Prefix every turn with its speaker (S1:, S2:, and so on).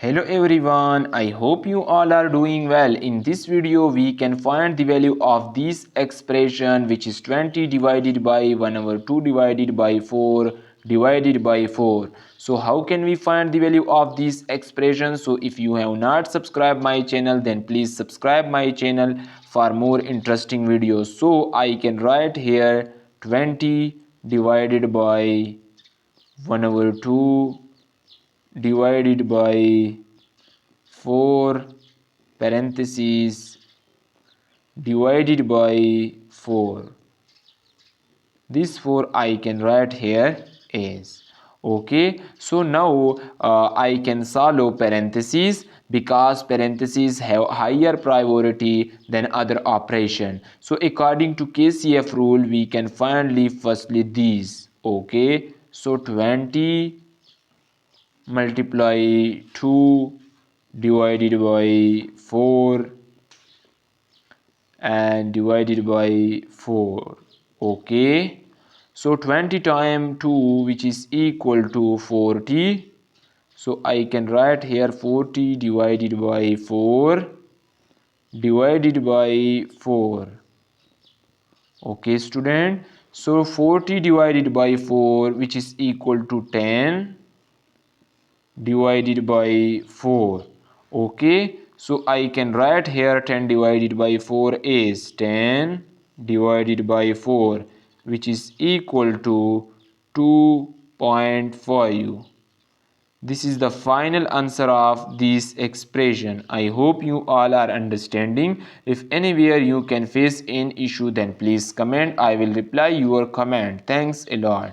S1: Hello everyone, I hope you all are doing well. In this video we can find the value of this expression, which is 20 divided by 1 over 2 divided by 4 divided by 4. So how can we find the value of this expression? So if you have not subscribed my channel, then please subscribe my channel for more interesting videos. So I can write here 20 divided by 1 over 2 divided by 4 parentheses divided by 4. This 4 I can write here is okay. So now I can solve parentheses because parentheses have higher priority than other operation. So according to KCF rule we can find firstly these. Okay, so 20 multiply 2 divided by 4 and divided by 4. Okay, so 20 times 2, which is equal to 40. So I can write here 40 divided by 4 divided by 4. Okay student, so 40 divided by 4, which is equal to 10 divided by 4. Okay, so I can write here 10 divided by 4 is 10 divided by 4, which is equal to 2.5. This is the final answer of this expression. I hope you all are understanding. If anywhere you can face an issue, then please comment. I will reply your comment. Thanks a lot.